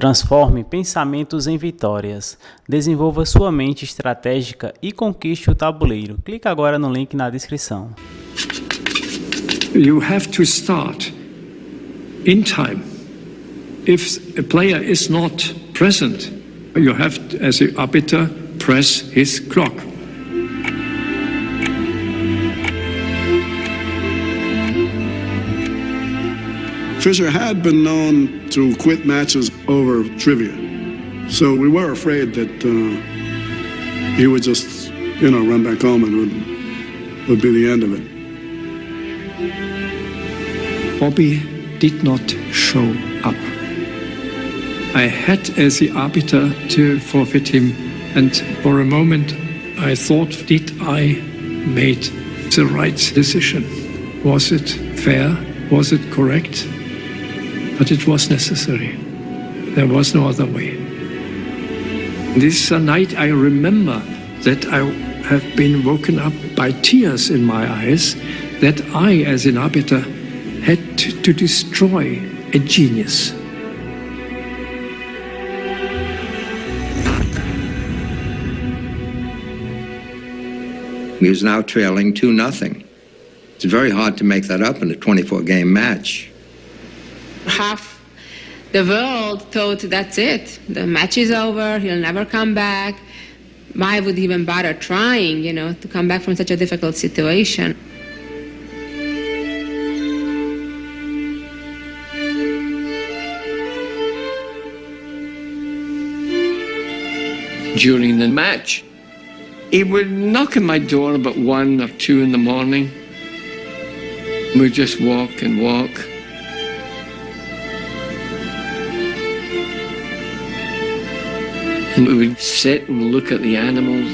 Transforme pensamentos em vitórias. Desenvolva sua mente estratégica e conquiste o tabuleiro. Clique agora no link na descrição. You have to start in time. If a player is not present, you have to, as the arbiter, press his clock. Fischer had been known to quit matches over trivia. So we were afraid that he would just, run back home and would be the end of it. Bobby did not show up. I had, as the arbiter, to forfeit him, and for a moment I thought, did I make the right decision? Was it fair? Was it correct? But it was necessary. There was no other way. This night I remember that I have been woken up by tears in my eyes, that I, as an arbiter, had to destroy a genius. He was now trailing 2-0. It's very hard to make that up in a 24-game match. Half the world thought that's it. The match is over, he'll never come back. Why would he even bother trying, to come back from such a difficult situation? During the match, he would knock on my door about 1 or 2 in the morning. We'd just walk and walk. And we would sit and look at the animals.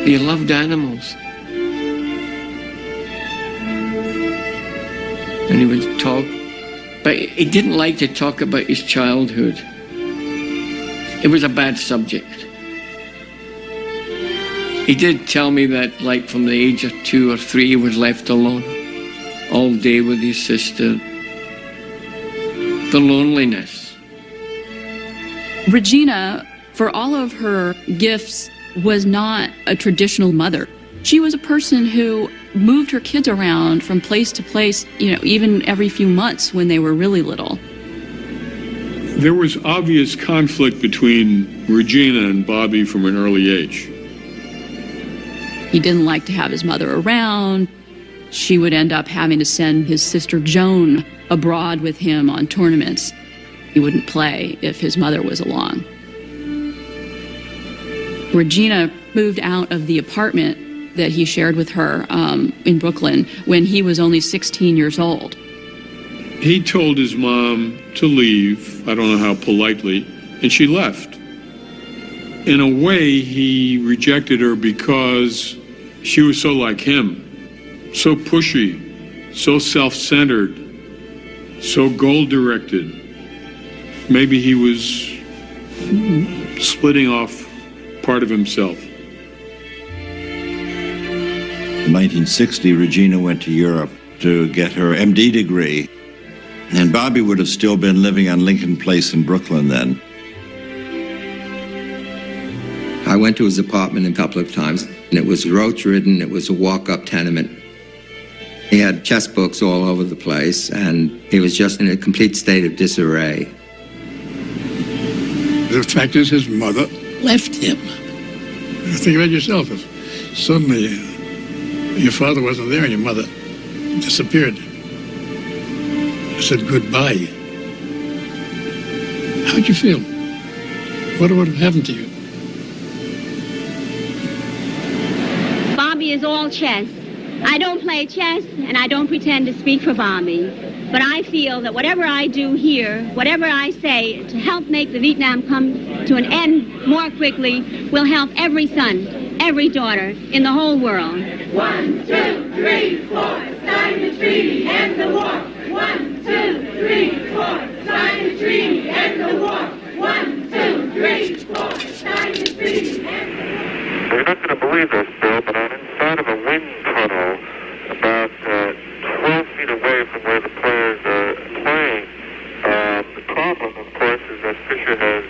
He loved animals. And he would talk, but he didn't like to talk about his childhood. It was a bad subject. He did tell me that, from the age of 2 or 3, he was left alone all day with his sister. The loneliness. Regina, for all of her gifts, was not a traditional mother. She was a person who moved her kids around from place to place, even every few months when they were really little. There was obvious conflict between Regina and Bobby from an early age. He didn't like to have his mother around. She would end up having to send his sister Joan abroad with him on tournaments. He wouldn't play if his mother was along. Regina moved out of the apartment that he shared with her in Brooklyn when he was only 16 years old. He told his mom to leave, I don't know how politely, and she left. In a way, he rejected her because she was so like him, so pushy, so self-centered, so goal-directed. Maybe he was splitting off part of himself. In 1960, Regina went to Europe to get her MD degree, and Bobby would have still been living on Lincoln Place in Brooklyn then. I went to his apartment a couple of times, and it was roach-ridden. It was a walk-up tenement. He had chess books all over the place, and he was just in a complete state of disarray. The fact is, his mother left him. Think about yourself. If suddenly your father wasn't there and your mother disappeared, said goodbye, how'd you feel? What would have happened to you? Bobby is all chess. I don't play chess, and I don't pretend to speak for Bobby. But I feel that whatever I do here, whatever I say to help make the Vietnam come to an end more quickly, will help every son, every daughter in the whole world. 1, 2, 3, 4, sign the treaty, end the war. 1, 2, 3, 4, sign the treaty, end the war. 1, 2, 3, 4, sign the treaty, end the war. They're not going to believe this, Bill, but I The problem, of course, is that Fischer has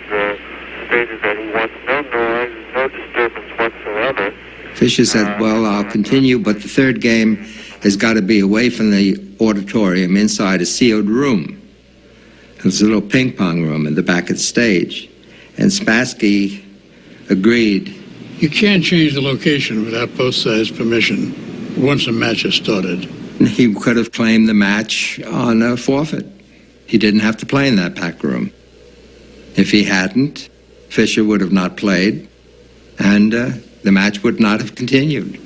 stated that he wants no noise, no disturbance whatsoever. Fischer said, well, I'll continue, but the third game has got to be away from the auditorium inside a sealed room. There's a little ping pong room in the back of the stage. And Spassky agreed. You can't change the location without both sides' permission once a match has started. He could have claimed the match on a forfeit. He didn't have to play in that back room. If he hadn't, Fischer would have not played, and the match would not have continued.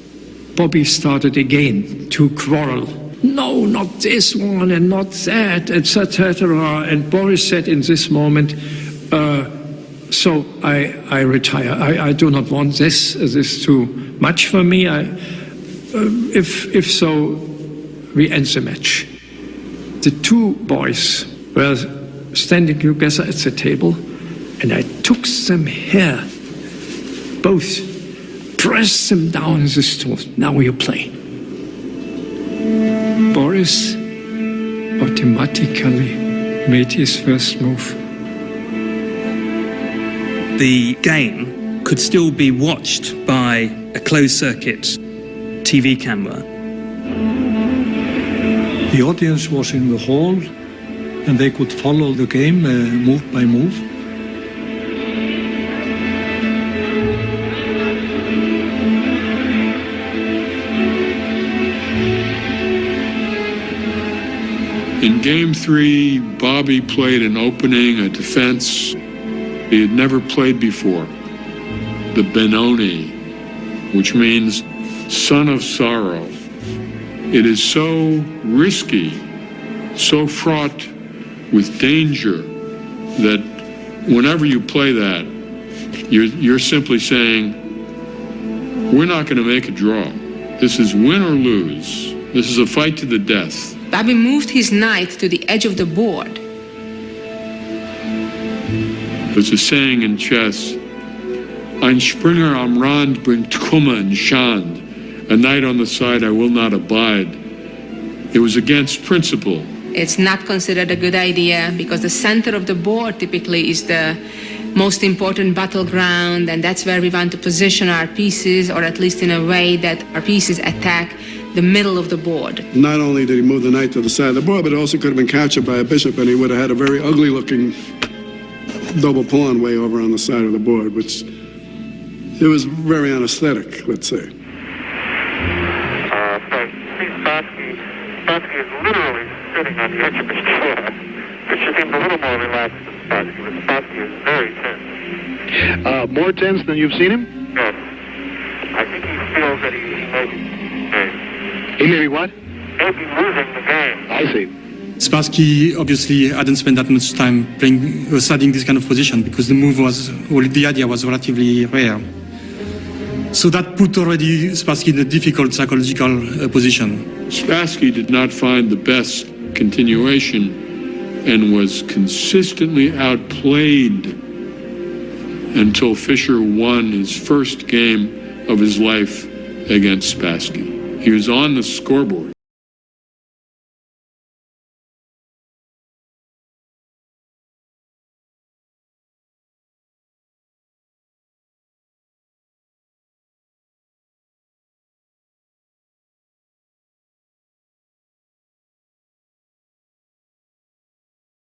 Bobby started again to quarrel. No, not this one and not that, etc. And Boris said in this moment, so I retire. I do not want this. This is too much for me. If so, we end the match. The two boys were standing together at the table, and I took them here, both, pressed them down the stool. Now you play. Boris automatically made his first move. The game could still be watched by a closed-circuit TV camera. The audience was in the hall, and they could follow the game move by move. In Game 3, Bobby played an opening, a defense he had never played before, the Benoni, which means son of sorrow. It is so risky, so fraught with danger, that whenever you play that, you're simply saying, we're not going to make a draw. This is win or lose. This is a fight to the death. Bobby moved his knight to the edge of the board. There's a saying in chess, Ein Springer am Rand bringt Kummer und Schand. A knight on the side I will not abide. It was against principle. It's not considered a good idea because the center of the board typically is the most important battleground, and that's where we want to position our pieces, or at least in a way that our pieces attack the middle of the board. Not only did he move the knight to the side of the board, but it also could have been captured by a bishop, and he would have had a very ugly-looking double pawn way over on the side of the board, which it was very unaesthetic, let's say. Spassky is literally sitting on the edge of his chair, which seems a little more relaxed than Spassky, but Spassky is very tense. More tense than you've seen him? Yes. I think he feels that he may be He may be what? maybe losing the game. I see. Spassky obviously hadn't spent that much time studying this kind of position because the idea was relatively rare. So that put already Spassky in a difficult psychological position. Spassky did not find the best continuation and was consistently outplayed until Fischer won his first game of his life against Spassky. He was on the scoreboard.